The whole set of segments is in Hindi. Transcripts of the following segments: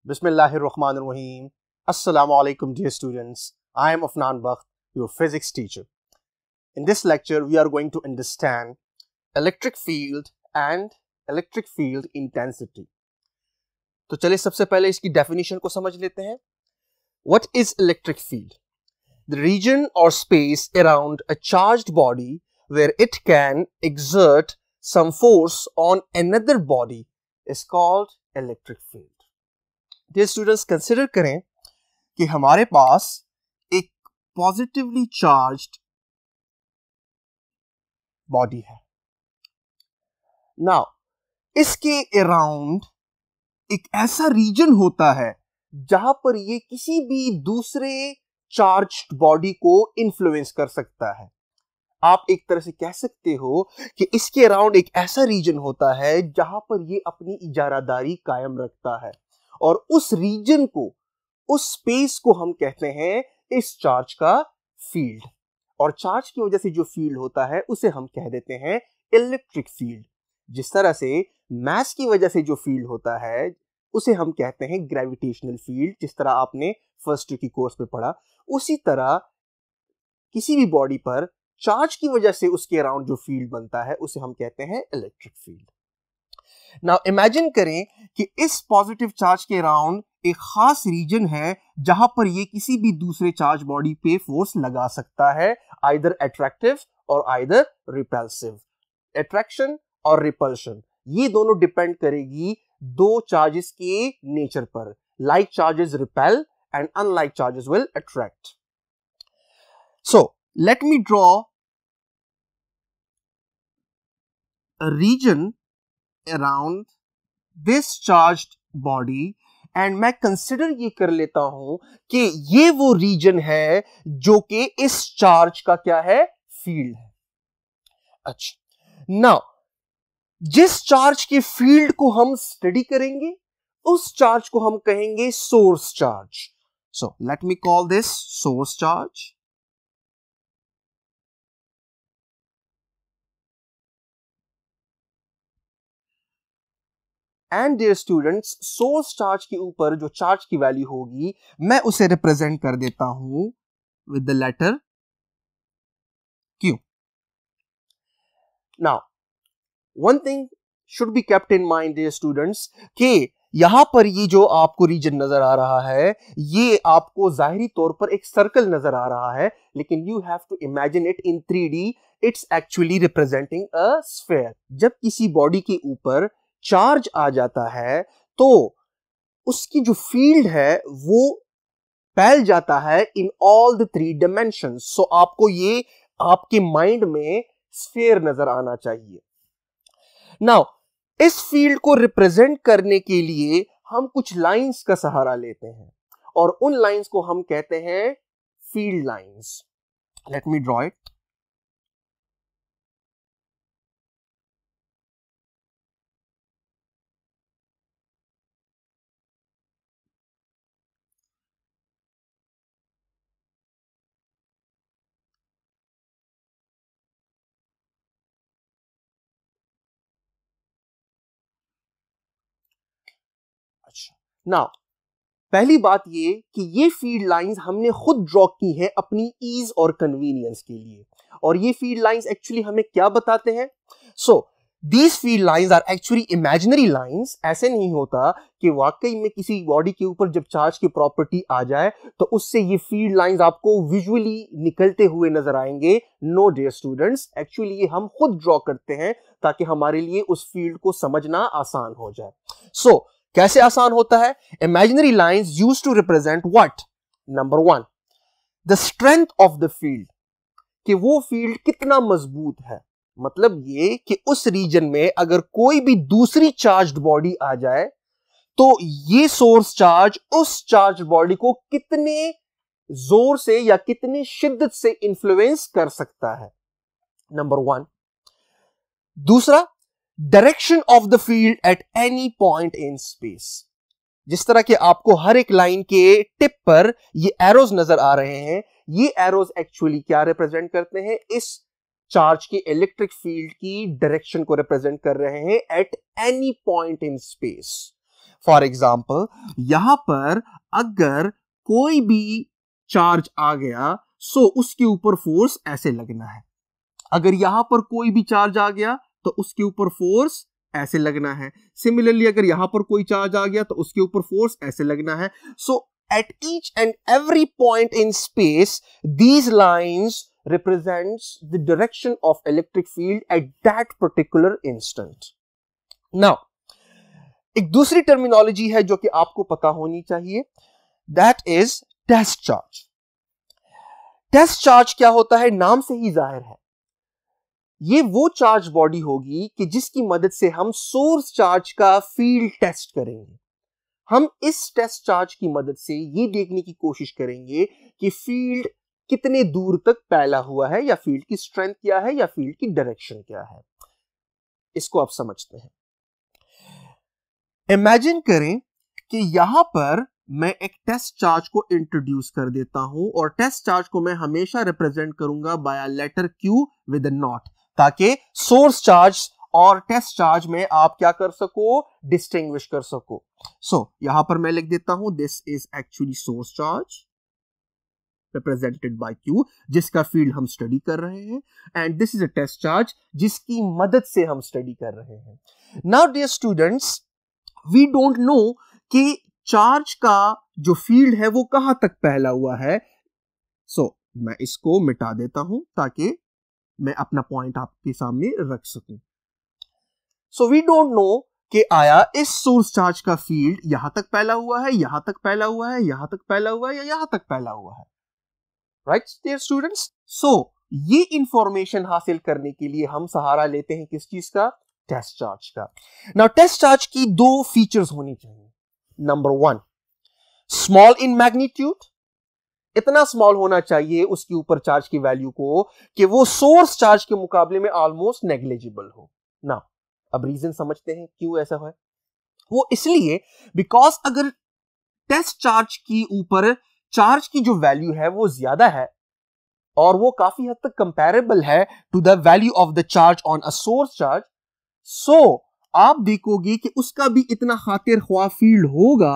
Bismillahirrahmanirrahim. Assalamu alaikum, dear students. I am Afnan Bakht, your physics teacher. In this lecture, we are going to understand electric field and electric field intensity. तो चलिए सबसे पहले इसकी definition को समझ लेते हैं. What is electric field? The region or space around a charged body where it can exert some force on another body is called electric field. Dear students, consider करें कि हमारे पास एक positively charged body है. Now, इसके around एक ऐसा region होता है जहां पर ये किसी भी दूसरे charged body को influence कर सकता है. आप एक तरह से कह सकते हो कि इसके अराउंड एक ऐसा रीजन होता है जहां पर ये अपनी इजारादारी कायम रखता है और उस रीजन को, उस स्पेस को हम कहते हैं इस चार्ज का फील्ड. और चार्ज की वजह से जो फील्ड होता है उसे हम कह देते हैं इलेक्ट्रिक फील्ड. जिस तरह से मास की वजह से जो फील्ड होता है उसे हम कहते हैं ग्रेविटेशनल फील्ड, जिस तरह आपने फर्स्ट ईयर की कोर्स में पढ़ा. उसी तरह किसी भी बॉडी पर चार्ज की वजह से उसके अराउंड जो फील्ड बनता है उसे हम कहते हैं इलेक्ट्रिक फील्ड. नाउ इमेजिन करें कि इस पॉजिटिव चार्ज के अराउंड एक खास रीजन है जहां पर ये किसी भी दूसरे चार्ज बॉडी पे फोर्स लगा सकता है, आइदर अट्रैक्टिव और आइदर रिपल्सिव. अट्रैक्शन और रिपल्शन ये दोनों डिपेंड करेगी दो चार्जेस के नेचर पर. Like charges repel and unlike charges will attract. So let me draw a region around this charged body and मैं कंसिडर ये कर लेता हूं कि ये वो रीजन है जो कि इस चार्ज का क्या है, फील्ड है. अच्छा, नाउ जिस चार्ज के फील्ड को हम स्टडी करेंगे उस चार्ज को हम कहेंगे source charge. So let me call this source charge. And dear students, source charge के ऊपर जो चार्ज की वैल्यू होगी मैं उसे रिप्रेजेंट कर देता हूं with the letter Q. Now one thing should be kept in mind dear students कि यहां पर ये जो आपको रीजन नजर आ रहा है ये आपको जाहिरी तौर पर एक सर्कल नजर आ रहा है, लेकिन you have to imagine it in 3D. It's actually representing a sphere. जब किसी बॉडी के ऊपर चार्ज आ जाता है तो उसकी जो फील्ड है वो फैल जाता है इन ऑल द 3 डायमेंशंस. सो आपको ये आपके माइंड में स्फीयर नजर आना चाहिए. नाउ इस फील्ड को रिप्रेजेंट करने के लिए हम कुछ लाइंस का सहारा लेते हैं और उन लाइंस को हम कहते हैं field lines. Let me draw it. अच्छा, नाउ पहली बात ये कि ये फील्ड लाइंस हमने खुद ड्रॉ की है अपनी ईज और कन्वीनियंस के लिए. और ये फील्ड लाइंस एक्चुअली हमें क्या बताते हैं? So these field lines are actually imaginary lines. ऐसे नहीं होता कि वाकई में किसी बॉडी के ऊपर जब चार्ज की प्रॉपर्टी आ जाए तो उससे ये फील्ड लाइंस आपको विजुअली निकलते हुए नजर आएंगे. नो डियर स्टूडेंट्स, एक्चुअली ये हम खुद ड्रॉ करते हैं ताकि हमारे लिए उस फील्ड को समझना आसान हो जाए. सो कैसे आसान होता है? Imaginary lines used to represent what? Number 1, the strength of the field, कि वो फील्ड कितना मजबूत है. मतलब ये कि उस रीजन में अगर कोई भी दूसरी चार्ज्ड बॉडी आ जाए तो ये सोर्स चार्ज उस चार्ज बॉडी को कितने जोर से या कितने शिद्दत से इंफ्लुएंस कर सकता है. नंबर 1. दूसरा, direction of the field at any point in space. जिस तरह के आपको हर एक लाइन के टिप पर ये एरोज नजर आ रहे हैं, ये एरोज एक्चुअली क्या रिप्रेजेंट करते हैं? इस चार्ज की इलेक्ट्रिक फील्ड की डायरेक्शन को रिप्रेजेंट कर रहे हैं at any point in space. For example यहां पर अगर कोई भी चार्ज आ गया सो उसके ऊपर फोर्स ऐसे लगना है, अगर यहां पर कोई भी चार्ज आ गया तो उसके ऊपर फोर्स ऐसे लगना है, सिमिलरली अगर यहां पर कोई चार्ज आ गया तो उसके ऊपर फोर्स ऐसे लगना है. सो at each and every point in space, these lines represents the direction of electric field at that particular instant. Now, एक दूसरी टर्मिनोलॉजी है जो कि आपको पता होनी चाहिए, that is test charge. Test charge क्या होता है? नाम से ही जाहिर है, ये वो चार्ज बॉडी होगी कि जिसकी मदद से हम सोर्स चार्ज का फील्ड टेस्ट करेंगे. हम इस टेस्ट चार्ज की मदद से ये देखने की कोशिश करेंगे कि फील्ड कितने दूर तक फैला हुआ है, या फील्ड की स्ट्रेंथ क्या है, या फील्ड की डायरेक्शन क्या है. इसको आप समझते हैं. इमेजिन करें कि यहां पर मैं एक टेस्ट चार्ज को इंट्रोड्यूस कर देता हूं और टेस्ट चार्ज को मैं हमेशा रिप्रेजेंट करूंगा by a letter Q with a nought, ताकि सोर्स चार्ज और टेस्ट चार्ज में आप क्या कर सको? डिस्टिंग्विश कर सको. सो यहां पर मैं लिख देता हूं this is actually source charge represented by Q, जिसका फील्ड हम स्टडी कर रहे हैं, and this is a test charge जिसकी मदद से हम स्टडी कर रहे हैं. Now dear students, we don't know कि चार्ज का जो फील्ड है वो कहां तक फैला हुआ है. सो मैं इसको मिटा देता हूं ताकि मैं अपना पॉइंट आपके सामने रख सकूं. सो वी डोंट नो कि आया इस सोर्स चार्ज का फील्ड यहां तक फैला हुआ है, यहां तक फैला हुआ है, यहां तक फैला हुआ है, या यहां तक फैला हुआ है. Right dear students? सो ये इंफॉर्मेशन हासिल करने के लिए हम सहारा लेते हैं किस चीज का? टेस्ट चार्ज का. नाउ टेस्ट चार्ज की दो फीचर्स होनी चाहिए. नंबर 1, स्मॉल इन मैग्नीट्यूड, इतना स्मॉल होना चाहिए उसके ऊपर चार्ज की वैल्यू को कि वो सोर्स चार्ज के मुकाबले में ऑलमोस्ट नेग्लिजिबल हो. ना अब रीजन समझते हैं क्यों ऐसा है. वो इसलिए बिकॉज अगर टेस्ट चार्ज की ऊपर चार्ज की जो वैल्यू है वो ज्यादा है और वो काफी हद तक कंपैरेबल है to the value of the charge on a source charge, so आप देखोगे कि उसका भी इतना खातिर ख्वाह फील्ड होगा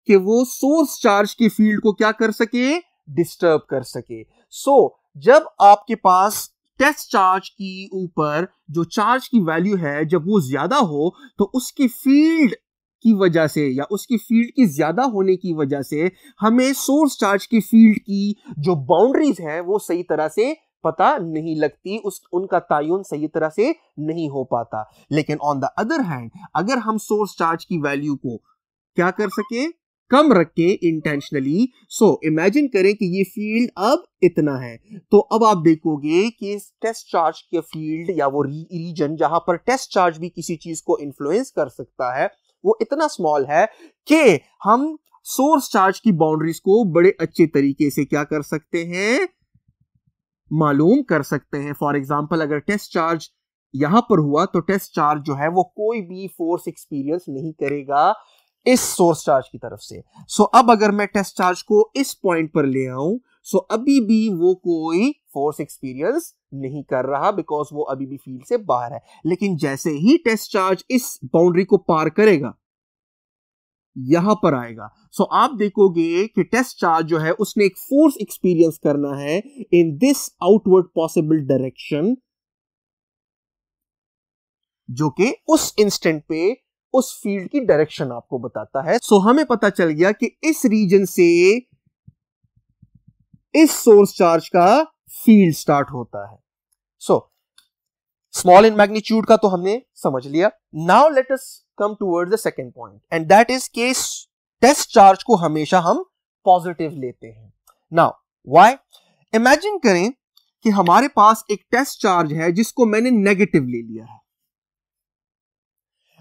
कि वो सोर्स चार्ज के फील्ड को क्या कर सके? डिस्टर्ब कर सके. सो जब आपके पास टेस्ट चार्ज की ऊपर जो चार्ज की वैल्यू है जब वो ज्यादा हो तो उसकी फील्ड की वजह से या उसकी फील्ड की ज्यादा होने की वजह से हमें सोर्स चार्ज की फील्ड की जो बाउंड्रीज हैं वो सही तरह से पता नहीं लगती, उनका तायुन सही तरह से नहीं हो पाता. लेकिन ऑन द अदर हैंड अगर हम सोर्स चार्ज की वैल्यू को क्या कर सके? कम रख के इंटेंशनली. सो इमेजिन करें कि ये फील्ड अब इतना है, तो अब आप देखोगे कि टेस्ट चार्ज के फील्ड या वो रीजन जहां पर टेस्ट चार्ज भी किसी चीज को इन्फ्लुएंस कर सकता है वो इतना स्मॉल है कि हम सोर्स चार्ज की बाउंड्रीज को बड़े अच्छे तरीके से क्या कर सकते हैं? मालूम कर सकते हैं. फॉर एग्जाम्पल अगर टेस्ट चार्ज यहां पर हुआ तो टेस्ट चार्ज जो है वो कोई भी फोर्स एक्सपीरियंस नहीं करेगा इस सोर्स चार्ज की तरफ से. सो अब अगर मैं टेस्ट चार्ज को इस पॉइंट पर ले आऊं सो अभी भी वो कोई फोर्स एक्सपीरियंस नहीं कर रहा बिकॉज वो अभी भी फील्ड से बाहर है. लेकिन जैसे ही टेस्ट चार्ज इस बाउंड्री को पार करेगा यहां पर आएगा, सो आप देखोगे कि टेस्ट चार्ज जो है उसने एक फोर्स एक्सपीरियंस करना है in this outward possible direction, जो कि उस इंस्टेंट पे उस फील्ड की डायरेक्शन आपको बताता है. सो हमें पता चल गया कि इस रीजन से इस सोर्स चार्ज का फील्ड स्टार्ट होता है. सो स्मॉल इन मैग्नीट्यूड का तो हमने समझ लिया. Now let us come towards the second point and that is कि टेस्ट चार्ज को हमेशा हम पॉजिटिव लेते हैं. Now why? इमेजिन करें कि हमारे पास एक टेस्ट चार्ज है जिसको मैंने नेगेटिव ले लिया है.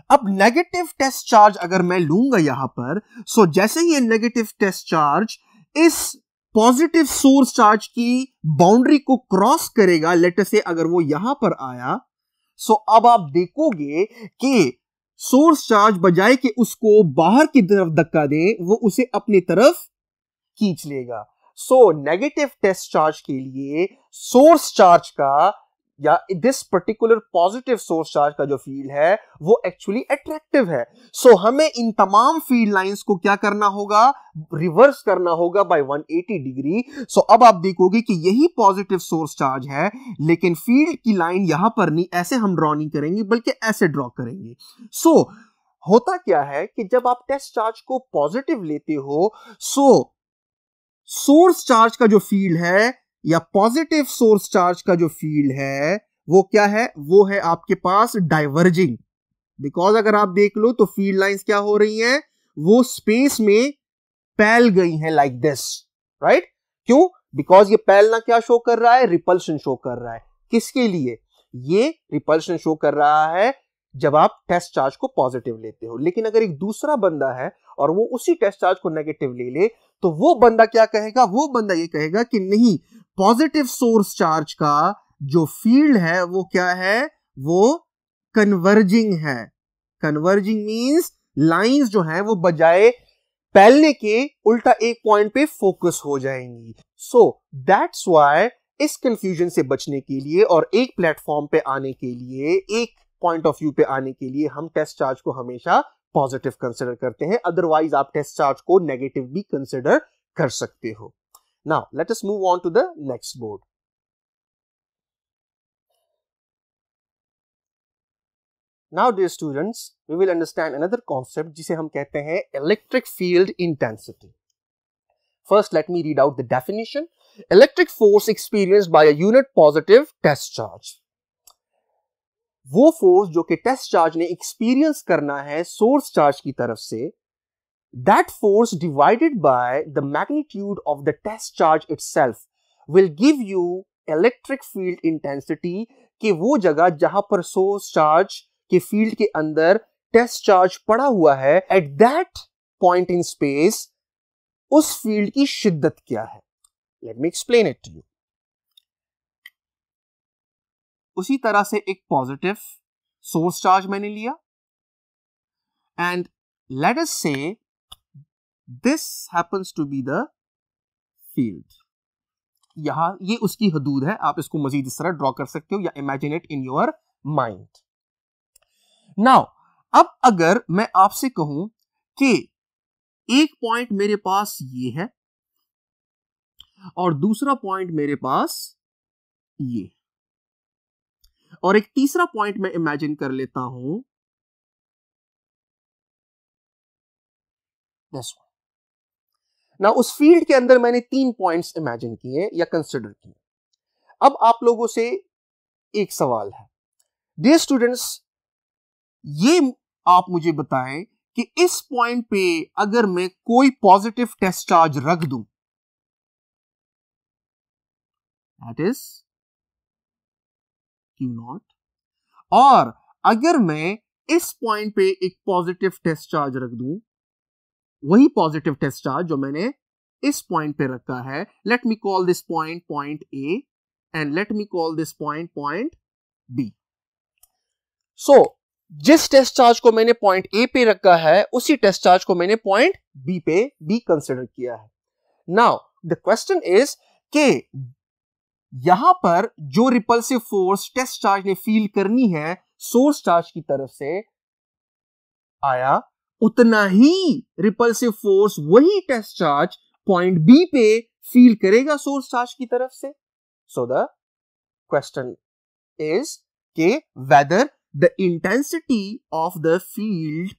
अब नेगेटिव टेस्ट चार्ज अगर मैं लूंगा यहां पर, सो जैसे ही ये नेगेटिव टेस्ट चार्ज इस पॉजिटिव सोर्स चार्ज की बाउंड्री को क्रॉस करेगा, लेट से अगर वो यहां पर आया, सो अब आप देखोगे कि सोर्स चार्ज बजाय कि उसको बाहर की तरफ धक्का दे वो उसे अपनी तरफ खींच लेगा. सो नेगेटिव टेस्ट चार्ज के लिए सोर्स चार्ज का या this particular positive source charge का जो फील्ड है वो एक्चुअली अट्रैक्टिव है। सो हमें इन तमाम फील्ड लाइंस को क्या करना होगा, रिवर्स करना होगा बाय 180 डिग्री। सो अब आप देखोगे कि यही पॉजिटिव सोर्स चार्ज है, लेकिन फील्ड की लाइन यहां पर नहीं, ऐसे हम ड्रॉ नहीं करेंगे बल्कि ऐसे ड्रॉ करेंगे। सो होता क्या है कि जब आप टेस्ट चार्ज को पॉजिटिव लेते हो, सो सोर्स चार्ज का जो फील्ड है या पॉजिटिव सोर्स चार्ज का जो फील्ड है वो क्या है, वो है आपके पास डाइवर्जिंग। बिकॉज अगर आप देख लो तो फील्ड लाइंस क्या हो रही हैं, वो स्पेस में फैल गई हैं लाइक दिस, राइट। क्यों? बिकॉज ये फैलना क्या शो कर रहा है, रिपल्शन शो कर रहा है। किसके लिए? ये रिपल्शन शो कर रहा है जब आप टेस्ट चार्ज को पॉजिटिव लेते हो। लेकिन अगर एक दूसरा बंदा है और वो उसी टेस्ट चार्ज को नेगेटिव ले ले, तो वो बंदा क्या कहेगा, वो बंदा ये कहेगा कि नहीं, पॉजिटिव सोर्स चार्ज का जो फील्ड है वो क्या है, वो कन्वर्जिंग है। कन्वर्जिंग मींस लाइंस जो है वो बजाय फैलने के उल्टा एक पॉइंट पे फोकस हो जाएंगी। सो दैट्स व्हाई इस कंफ्यूजन से बचने के लिए और एक प्लेटफॉर्म पे आने के लिए, एक पॉइंट ऑफ व्यू पे आने के लिए हम टेस्ट चार्ज को हमेशा पॉजिटिव कंसिडर करते हैं। अदरवाइज आप टेस्ट चार्ज को नेगेटिव भी कंसिडर कर सकते हो। Now let us move on to the next board. Now dear students, we will understand another concept जिसे हम कहते हैं electric field intensity. First, let me read out the definition. Electric force experienced by a unit positive test charge. वो फोर्स जो कि टेस्ट चार्ज ने एक्सपीरियंस करना है सोर्स चार्ज की तरफ से, that force divided by the magnitude of the test charge itself will give you electric field intensity, कि वो जगह जहां पर सोर्स चार्ज के फील्ड के अंदर टेस्ट चार्ज पड़ा हुआ है, at that point in space उस फील्ड की शिद्दत क्या है। Let me explain it to you. उसी तरह से एक पॉजिटिव सोर्स चार्ज मैंने लिया and let us say this happens to be the field. यहां ये उसकी हदूद है, आप इसको मजीद इस तरह ड्रॉ कर सकते हो या imagine it in your mind. Now अब अगर मैं आपसे कहूं कि एक पॉइंट मेरे पास ये है और दूसरा पॉइंट मेरे पास ये, और एक तीसरा पॉइंट मैं इमेजिन कर लेता हूं दिस वन। नाउ उस फील्ड के अंदर मैंने 3 पॉइंट्स इमेजिन किए या कंसिडर किए। अब आप लोगों से एक सवाल है, डियर स्टूडेंट्स, ये आप मुझे बताएं कि इस पॉइंट पे अगर मैं कोई पॉजिटिव टेस्ट चार्ज रख दूं, दैट इज Q0, और अगर मैं इस पॉइंट पे एक पॉजिटिव टेस्ट चार्ज रख दूं, वही पॉजिटिव टेस्ट चार्ज जो मैंने इस पॉइंट पे रखा है, let me call this point point A and let me call this point point B. So जिस टेस्ट चार्ज को मैंने पॉइंट ए पे रखा है उसी टेस्ट चार्ज को मैंने पॉइंट बी पे भी कंसिडर किया है। नाउ द क्वेश्चन इज के यहां पर जो रिपल्सिव फोर्स टेस्ट चार्ज ने फील करनी है सोर्स चार्ज की तरफ से आया, उतना ही रिपल्सिव फोर्स वही टेस्ट चार्ज पॉइंट बी पे फील करेगा सोर्स चार्ज की तरफ से। सो द क्वेश्चन इज के weather the intensity of the field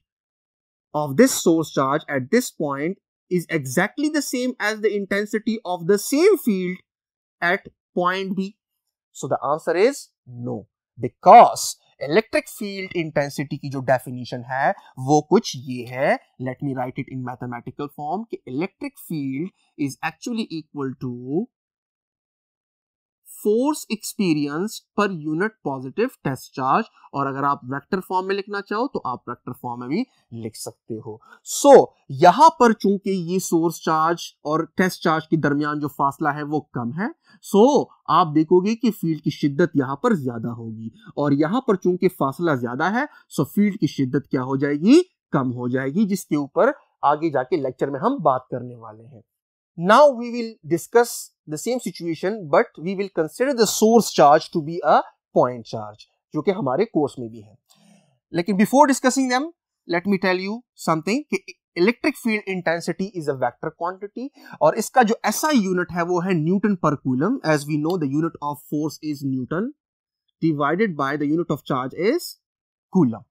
of this source charge at this point is exactly the same as the intensity of the same field at point B. So the answer is no, because electric field intensity की जो definition है वो कुछ ये है, let me write it in mathematical form, कि electric field is actually equal to force experience पर यूनिट पॉजिटिव टेस्ट चार्ज, और अगर आप वेक्टर फॉर्म में लिखना चाहो तो आप वेक्टर फॉर्म में भी लिख सकते हो। सो यहां पर चूंकि ये सोर्स चार्ज और टेस्ट चार्ज के दरमियान जो फासला है वो कम है, सो आप देखोगे कि फील्ड की शिद्दत यहां पर ज्यादा होगी, और यहां पर चूंकि फासला ज्यादा है सो फील्ड की शिद्दत क्या हो जाएगी, कम हो जाएगी, जिसके ऊपर आगे जाके लेक्चर में हम बात करने वाले हैं। Now we will discuss the same situation, but we will consider the source charge to be a point charge, जो कि हमारे कोर्स में भी है। लेकिन before discussing them, let me tell you something कि electric field intensity is a vector quantity, और इसका जो एसआई यूनिट है वो है न्यूटन पर coulomb. As we know the unit of force is newton divided by the unit of charge is coulomb.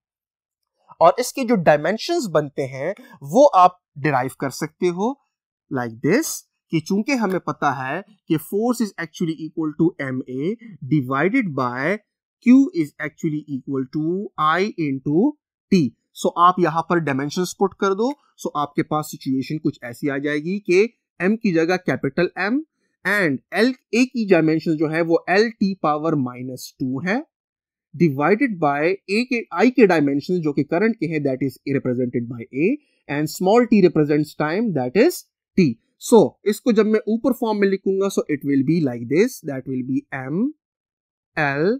और इसके जो डायमेंशंस बनते हैं वो आप डिराइव कर सकते हो लाइक दिस, कि चूंकि हमें पता है कि force is actually equal to ma divided by q is actually equal to I into t। So आप यहां पर डायमेंशंस पुट कर दो, सो आपके पास सिचुएशन कुछ ऐसी आ जाएगी कि m की जगह capital M and l a की डायमेंशन जो है वो lt पावर -2 है, डिवाइडेड बाय I के डायमेंशन जो कि करंट के हैं that is represented by a, and small t represents time that is t। सो इसको जब मैं ऊपर फॉर्म में लिखूंगा so it will be like this, that will be m l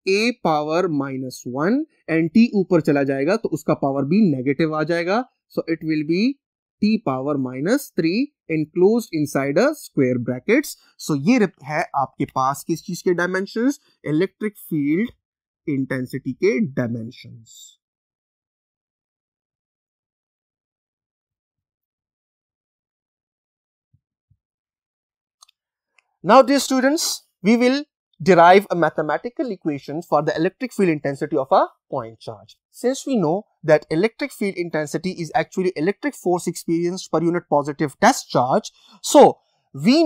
a power -1 and t ऊपर चला जाएगा तो उसका पावर भी नेगेटिव आ जाएगा, so it will be t power -3 enclosed inside a square brackets। सो ये है आपके पास किस चीज के डायमेंशंस, इलेक्ट्रिक फील्ड इंटेंसिटी के dimensions. Now, dear students, we will derive a mathematical equation for the electric field intensity of a point charge. Since we know that electric field intensity is actually electric force experienced per unit positive test charge, so we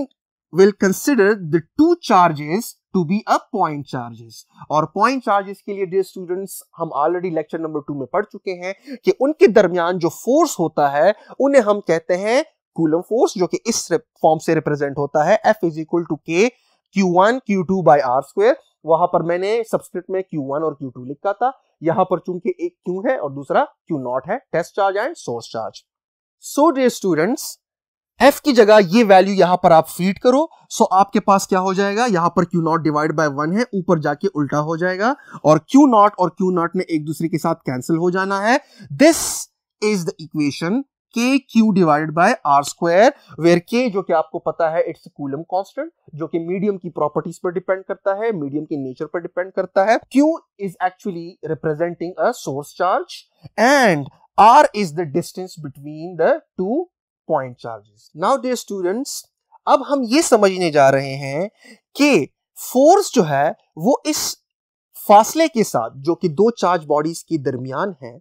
will consider the two charges to be a point charges. और point charges के लिए dear students हम already lecture number 2 में पढ़ चुके हैं कि उनके दरमियान जो force होता है उन्हें हम कहते हैं कूलम फोर्स, जो कि इस फॉर्म से रिप्रेजेंट होता है F is equal to K Q1 Q2 by R square. वहां पर मैंने सबस्क्रिप्ट में Q1 और Q2 लिखा था, यहां पर चूंकि एक Q है और दूसरा Q0 है, test charge and source charge. So dear students, F की जगह ये वैल्यू यहां पर आप फीड करो, सो आपके पास क्या हो जाएगा, यहां पर Q0 डिवाइड बाय 1 है, ऊपर जाके उल्टा हो जाएगा और Q0 ने एक दूसरे के साथ कैंसिल हो जाना है। This is the equation KQ divided by R square, where K जो कि आपको पता है इट्स कूलम कांस्टेंट, जो कि मीडियम की प्रॉपर्टीज पर डिपेंड करता है, मीडियम के नेचर पर डिपेंड करता है। Q is actually representing a source charge and R is the distance between the two point charges. Now dear students, अब हम ये समझने जा रहे हैं कि फोर्स जो है वो इस फासले के साथ जो कि दो चार्ज बॉडीज के दरमियान है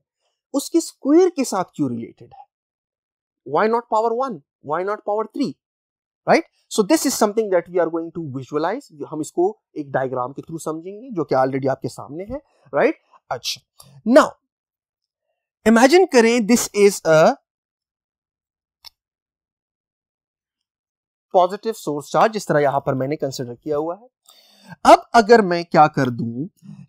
उसके स्क्वायर के साथ क्यों रिलेटेड है। Why not power 1? Why not power 3? Right? So this is something that we are going to visualize. हम इसको एक डायग्राम के थ्रू समझेंगे जो कि ऑलरेडी आपके सामने है, right? अच्छा, now imagine करें this is a positive source charge, जिस तरह यहां पर मैंने कंसिडर किया हुआ है। अब अगर मैं क्या कर दूं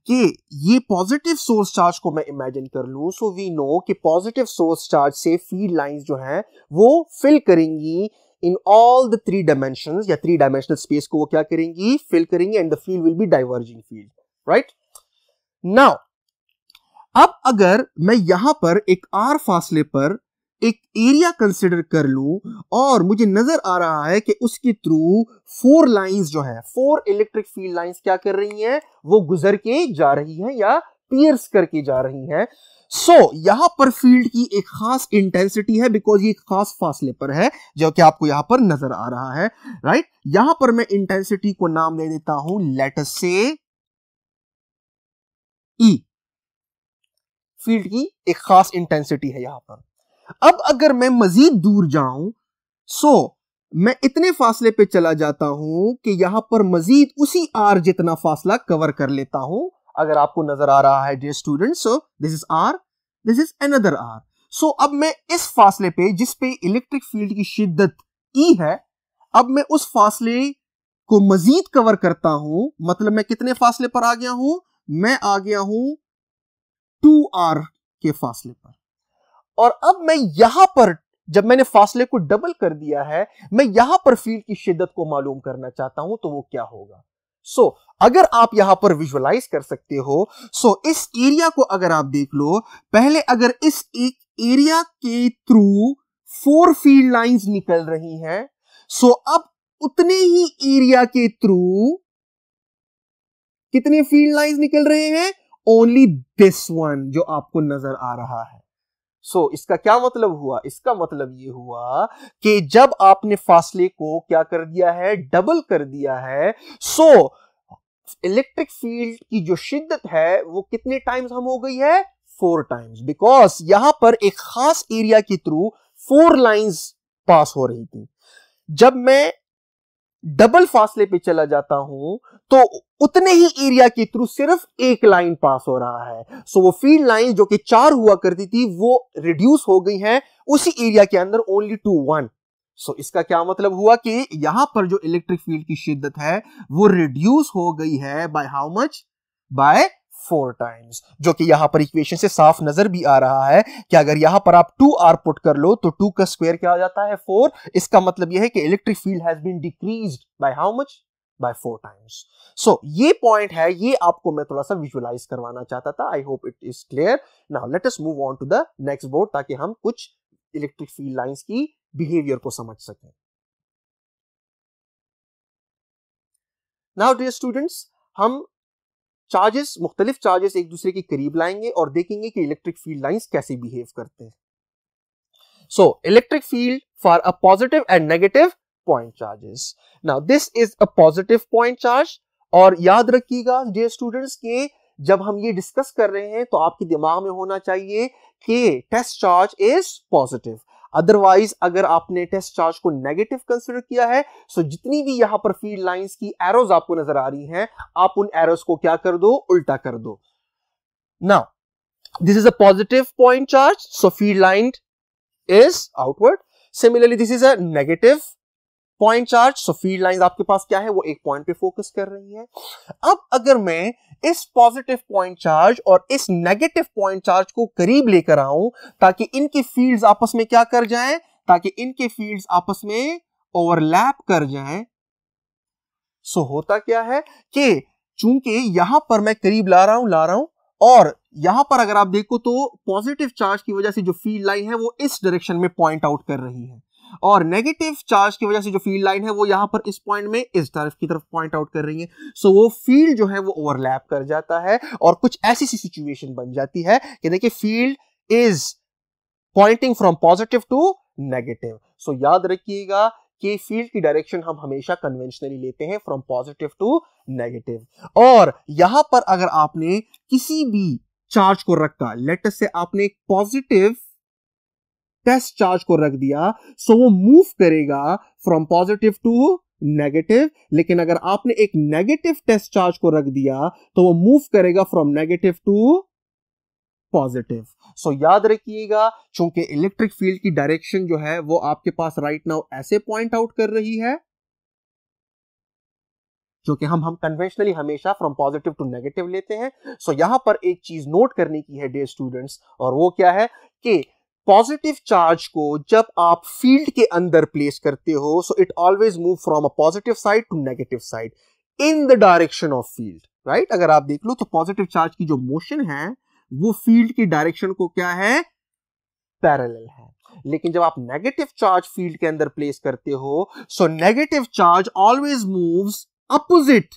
कि ये पॉजिटिव सोर्स चार्ज को मैं इमेजिन कर लूं, सो वी नो कि पॉजिटिव सोर्स चार्ज से फील्ड लाइंस जो हैं वो फिल करेंगी इन ऑल द 3 डायमेंशंस या 3 डायमेंशनल स्पेस को वो क्या करेंगी, फिल करेंगी, and the field will be diverging field, right. Now अब अगर मैं यहां पर एक r फासले पर एक एरिया कंसिडर कर लूं और मुझे नजर आ रहा है कि उसके थ्रू 4 लाइंस जो है, 4 इलेक्ट्रिक फील्ड लाइंस क्या कर रही हैं, वो गुजर के जा रही हैं या पियर्स करके जा रही हैं। सो यहां पर फील्ड की एक खास इंटेंसिटी है बिकॉज ये एक खास फासले पर है जो कि आपको यहां पर नजर आ रहा है, राइट। यहां पर मैं इंटेंसिटी को नाम दे देता हूं, लेट अस से E। फील्ड की एक खास इंटेंसिटी है यहां पर। अब अगर मैं मजीद दूर जाऊं, सो मैं इतने फासले पे चला जाता हूं कि यहां पर मजीद उसी R जितना फासला कवर कर लेता हूं। अगर आपको नजर आ रहा है dear student, so this is R, this is another R। सो अब मैं इस फासले पे जिस पे इलेक्ट्रिक फील्ड की शिद्दत E है, अब मैं उस फासले को मजीद कवर करता हूं। मतलब मैं कितने फासले पर आ गया हूं, मैं आ गया हूं 2R के फासले पर। और अब मैं यहां पर जब मैंने फासले को डबल कर दिया है, मैं यहां पर फील्ड की शिद्दत को मालूम करना चाहता हूं, तो वो क्या होगा। सो अगर आप यहां पर विजुअलाइज कर सकते हो, सो इस एरिया को अगर आप देख लो, पहले अगर इस एक एरिया के थ्रू 4 फील्ड लाइंस निकल रही हैं, सो अब उतने ही एरिया के थ्रू कितने फील्ड लाइंस निकल रहे हैं? ओनली दिस वन जो आपको नजर आ रहा है। सो इसका क्या मतलब हुआ? इसका मतलब ये हुआ कि जब आपने फासले को क्या कर दिया है? डबल कर दिया है। सो इलेक्ट्रिक फील्ड की जो शिद्दत है वो कितने टाइम्स हम हो गई है? 4 टाइम्स, बिकॉज यहां पर एक खास एरिया के थ्रू 4 लाइंस पास हो रही थी। जब मैं डबल फासले पे चला जाता हूं तो उतने ही एरिया के थ्रू सिर्फ एक लाइन पास हो रहा है। सो वो फील्ड लाइन जो कि 4 हुआ करती थी वो रिड्यूस हो गई है उसी एरिया के अंदर ओनली टू 1। सो इसका क्या मतलब हुआ कि यहां पर जो इलेक्ट्रिक फील्ड की शिद्दत है वो रिड्यूस हो गई है by how much? By 4 times, जो कि यहां पर इक्वेशन से साफ नजर भी आ रहा है कि अगर यहां पर आप 2r पुट कर लो तो 2 का स्क्वायर क्या आ जाता है? 4। इसका मतलब यह है कि electric field has been decreased by how much? By 4 times. So ये पॉइंट है, ये आपको मैं थोड़ा सा विजुअलाइज करवाना चाहता था। I hope it is clear. Now let us move on to the next board ताकि हम कुछ इलेक्ट्रिक फील्ड लाइंस की बिहेवियर को समझ सकें। नाउ डियर स्टूडेंट्स, हम मुख्तलिफ चार्जेस एक दूसरे के करीब लाएंगे और देखेंगे कि इलेक्ट्रिक फील्ड लाइंस कैसे बिहेव करते हैं। So electric field for a positive and negative point charges. Now this is a positive point charge, और याद रखिएगा डियर स्टूडेंट्स के जब हम ये डिस्कस कर रहे हैं तो आपके दिमाग में होना चाहिए कि test charge is positive. Otherwise अगर आपने टेस्ट चार्ज को नेगेटिव कंसीडर किया है, सो जितनी भी यहां पर फील्ड लाइंस की एरोज आपको नजर आ रही हैं, आप उन एरोज को क्या कर दो? उल्टा कर दो। Now this is a positive point charge, so field line is outward. Similarly this is a negative point charge, so field lines आपके पास क्या है? वो एक पॉइंट पे फोकस कर रही है। अब अगर मैं इस पॉजिटिव पॉइंट चार्ज और इस नेगेटिव पॉइंट चार्ज को करीब लेकर आऊं ताकि इनकी फील्ड्स आपस में क्या कर जाएं? ताकि इनके फील्ड्स आपस में ओवरलैप कर जाएं। सो होता क्या है कि चूंकि यहां पर मैं करीब ला रहा हूं और यहां पर अगर आप देखो तो पॉजिटिव चार्ज की वजह से जो फील्ड लाइन है वो इस डायरेक्शन में पॉइंट आउट कर रही है, और नेगेटिव चार्ज की वजह से जो फील्ड लाइन है वो यहां पर इस पॉइंट में इस तरफ की तरफ पॉइंट आउट कर रही है। सो वो फील्ड जो है वो ओवरलैप कर जाता है और कुछ ऐसी सी सिचुएशन बन जाती है कि देखिए field is pointing from positive to negative. So याद रखिएगा कि फील्ड की डायरेक्शन हम हमेशा कन्वेंशनली लेते हैं फ्रॉम पॉजिटिव टू नेगेटिव। और यहां पर अगर आपने किसी भी चार्ज को रखा, लेट अस से आपने एक पॉजिटिव टेस्ट चार्ज को रख दिया, सो वो मूव करेगा फ्रॉम पॉजिटिव टू नेगेटिव। लेकिन अगर आपने एक नेगेटिव टेस्ट चार्ज को रख दिया तो वो मूव करेगा फ्रॉम नेगेटिव टू पॉजिटिव। सो याद रखिएगा, चूंकि इलेक्ट्रिक फील्ड की डायरेक्शन जो है वो आपके पास राइट नाउ ऐसे पॉइंट आउट कर रही है, जो कि हम कन्वेंशनली हमेशा फ्रॉम पॉजिटिव टू नेगेटिव लेते हैं। सो यहां पर एक चीज नोट करने की है डियर स्टूडेंट्स, और वो क्या है कि पॉजिटिव चार्ज को जब आप फील्ड के अंदर प्लेस करते हो, so it always move from a positive side to negative side in the direction of field, right. अगर आप देख लो तो पॉजिटिव चार्ज की जो मोशन है वो फील्ड की डायरेक्शन को क्या है? पैरेलल है। लेकिन जब आप नेगेटिव चार्ज फील्ड के अंदर प्लेस करते हो, so negative charge always moves opposite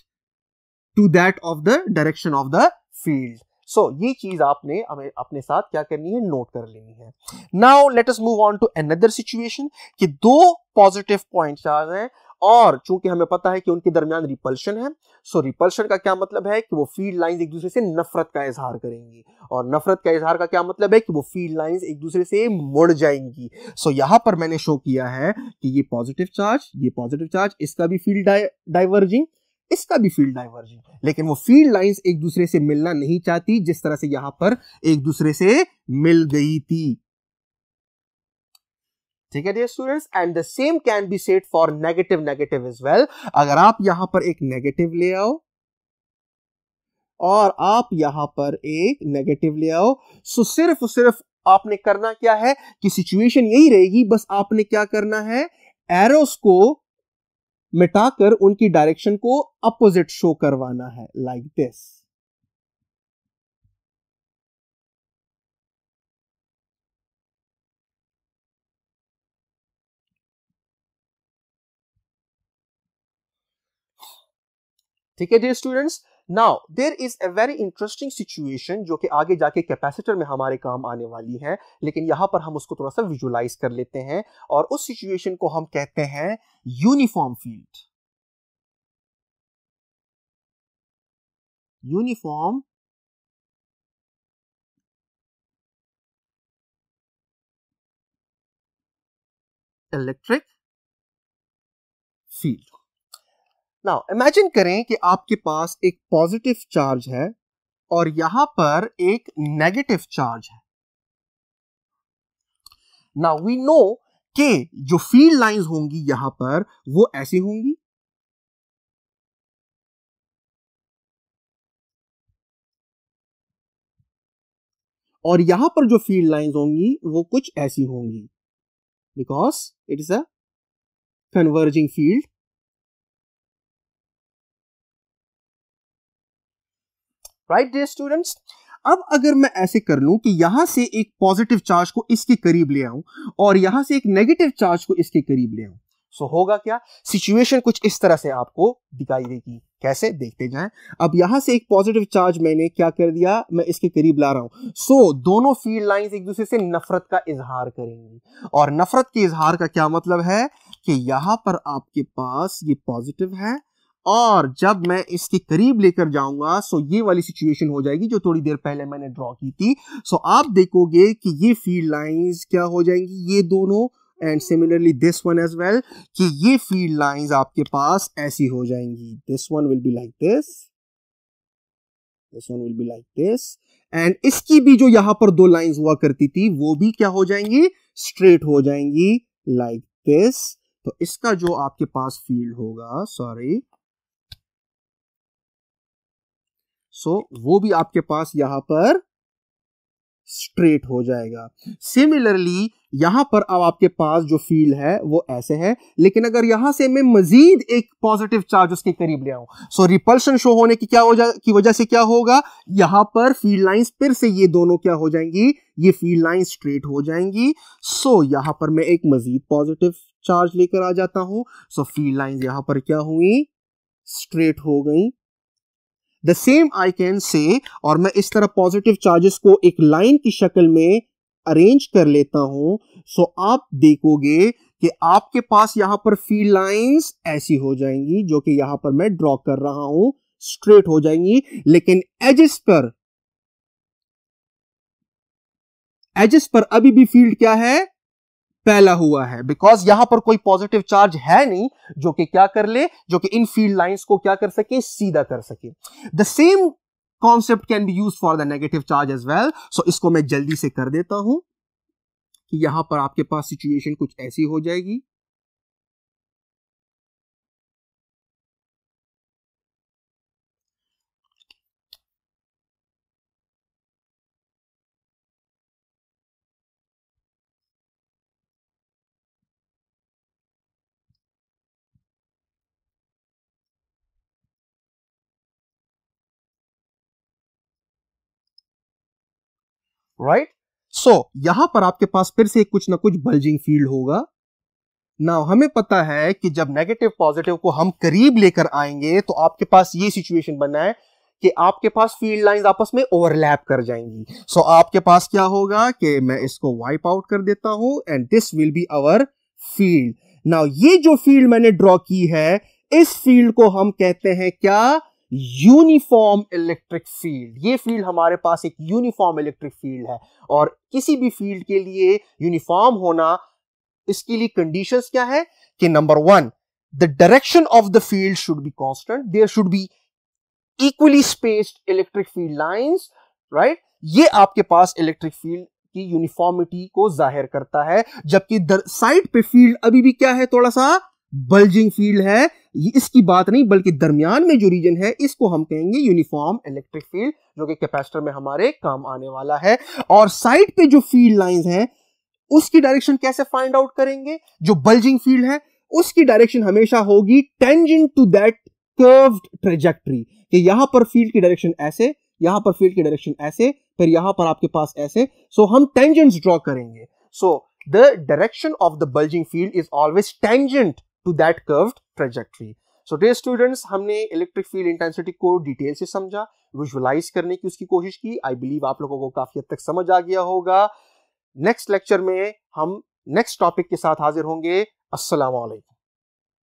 to that of the direction of the field. So ये चीज आपने हमें अपने साथ क्या करनी है? नोट कर लेनी है। Now let us move on to another situation कि दो पॉजिटिव पॉइंट चार्ज हैं और चूंकि हमें पता है कि उनके दरमियान रिपल्शन है। सो रिपल्शन का क्या मतलब है कि वो फील्ड लाइंस एक दूसरे से नफरत का इजहार करेंगी, और नफरत का इजहार का क्या मतलब है कि वो फील्ड लाइंस एक दूसरे से मुड़ जाएंगी। सो यहां पर मैंने शो किया है कि ये पॉजिटिव चार्ज, इसका भी फील्ड डाइवर्जिंग, इसका भी फील्ड डाइवर्जिंग, लेकिन वो फील्ड लाइंस एक दूसरे से मिलना नहीं चाहती जिस तरह से यहां पर एक दूसरे से मिल गई थी। ठीक है dear students, and the same can be said for negative as well. अगर आप यहां पर एक नेगेटिव ले आओ और आप यहां पर एक नेगेटिव ले आओ, सो सिर्फ आपने करना क्या है कि सिचुएशन यही रहेगी, बस आपने क्या करना है? एरोस को मिटाकर उनकी डायरेक्शन को अपोजिट शो करवाना है, लाइक दिस। ठीक है dear students, now there is a very interesting situation जो कि आगे जाके कैपेसिटर में हमारे काम आने वाली है, लेकिन यहां पर हम उसको थोड़ा सा विजुलाइज कर लेते हैं और उस सिचुएशन को हम कहते हैं uniform field. Uniform electric field. Now imagine करें कि आपके पास एक पॉजिटिव चार्ज है और यहां पर एक नेगेटिव चार्ज है। नाउ वी नो कि जो फील्ड लाइंस होंगी यहां पर वो ऐसी होंगी, और यहां पर जो फील्ड लाइंस होंगी वो कुछ ऐसी होंगी, because it is a converging field. Right dear students, अब अगर मैं ऐसे कर लूं कि यहां से एक पॉजिटिव चार्ज को इसके करीब ले आऊं और यहां से एक नेगेटिव चार्ज को इसके करीब ले आऊं, सो होगा क्या? सिचुएशन कुछ इस तरह से आपको दिखाई देगी। कैसे? देखते जाएं। अब यहां से एक पॉजिटिव चार्ज मैंने क्या कर दिया, मैं इसके करीब ला रहा हूं। सो दोनों फील्ड लाइंस एक दूसरे से नफरत का इजहार करेंगी, और नफरत के इजहार का क्या मतलब है कि यहां पर आपके पास ये पॉजिटिव है और जब मैं इसके करीब लेकर जाऊंगा सो ये वाली सिचुएशन हो जाएगी जो थोड़ी देर पहले मैंने ड्रॉ की थी। सो आप देखोगे कि ये फील्ड लाइंस क्या हो जाएंगी, ये दोनों, and similarly this one as well, कि ये फील्ड लाइंस आपके पास ऐसी हो जाएंगी। This one will be like this, this one will be like this, and इसकी भी जो यहां पर दो लाइंस हुआ करती थी वो भी क्या हो जाएंगी, स्ट्रेट हो जाएंगी लाइक दिस। तो इसका जो आपके पास फील्ड होगा, सॉरी, सो वो भी आपके पास यहां पर स्ट्रेट हो जाएगा। सिमिलरली यहां पर अब आपके पास जो फील्ड है वो ऐसे है, लेकिन अगर यहां से मैं मजीद एक पॉजिटिव चार्ज उसके करीब ले आऊं, सो रिपल्शन शो होने की की वजह से क्या होगा, यहां पर फील्ड लाइंस फिर से ये दोनों क्या हो जाएंगी, ये फील्ड लाइंस स्ट्रेट हो जाएंगी। सो यहां पर मैं एक मजीद पॉजिटिव चार्ज लेकर आ जाता हूं, सो फील्ड लाइंस यहां पर क्या हुई, स्ट्रेट हो गई। The same I can say, और मैं इस तरह पॉजिटिव चार्जेस को एक लाइन की शक्ल में अरेंज कर लेता हूं। सो आप देखोगे कि आपके पास यहां पर फील्ड लाइंस ऐसी हो जाएंगी जो कि यहां पर मैं ड्रॉ कर रहा हूं, स्ट्रेट हो जाएंगी, लेकिन एजेस पर अभी भी फील्ड क्या है, फैला हुआ है, बिकॉज यहां पर कोई पॉजिटिव चार्ज है नहीं जो कि क्या कर ले, जो कि इन फील्ड लाइंस को क्या कर सके, सीधा कर सके। The same concept can be used for the negative charge as well. So इसको मैं जल्दी से कर देता हूं कि यहां पर आपके पास सिचुएशन कुछ ऐसी हो जाएगी। राइट, सो यहां पर आपके पास फिर से कुछ ना कुछ बल्जिंग फील्ड होगा। नाउ हमें पता है कि जब नेगेटिव पॉजिटिव को हम करीब लेकर आएंगे तो आपके पास ये सिचुएशन बनना है कि आपके पास फील्ड लाइंस आपस में ओवरलैप कर जाएंगी। सो आपके पास क्या होगा कि मैं इसको वाइप आउट कर देता हूं, and this will be our field. Now ये जो फील्ड मैंने ड्रॉ की है, इस फील्ड को हम कहते हैं क्या, यूनिफॉर्म इलेक्ट्रिक फील्ड। ये फील्ड हमारे पास एक यूनिफॉर्म इलेक्ट्रिक फील्ड है, और किसी भी फील्ड के लिए यूनिफॉर्म होना, इसके लिए कंडीशंस क्या है कि number one, the direction of the field should be constant, there should be equally spaced electric field lines, right. ये आपके पास इलेक्ट्रिक फील्ड की यूनिफॉर्मिटी को जाहिर करता है, जबकि साइड पे फील्ड अभी भी क्या है, थोड़ा सा बल्जिंग फील्ड है। ये इसकी बात नहीं, बल्कि दरमियान में जो रीजन है इसको हम कहेंगे यूनिफॉर्म इलेक्ट्रिक फील्ड, जो कि कैपेसिटर में हमारे काम आने वाला है। और साइड पे जो फील्ड लाइंस हैं उसकी डायरेक्शन कैसे फाइंड आउट करेंगे, जो बल्जिंग फील्ड है उसकी डायरेक्शन हमेशा होगी tangent to that curved trajectory, कि यहां पर फील्ड की डायरेक्शन ऐसे, यहां पर फील्ड की डायरेक्शन ऐसे, फिर यहां पर आपके पास ऐसे। सो हम टेंजेंट्स ड्रॉ करेंगे। So the direction of the bulging field is always tangent to that curved trajectory. So dear students, हमने इलेक्ट्रिक फील्ड इंटेंसिटी को डिटेल से समझा, विजुअलाइज करने की उसकी कोशिश की। आई बिलीव आप लोगों को काफी हद तक समझ आ गया होगा। नेक्स्ट लेक्चर में हम नेक्स्ट टॉपिक के साथ हाजिर होंगे। अस्सलाम वालेकुम।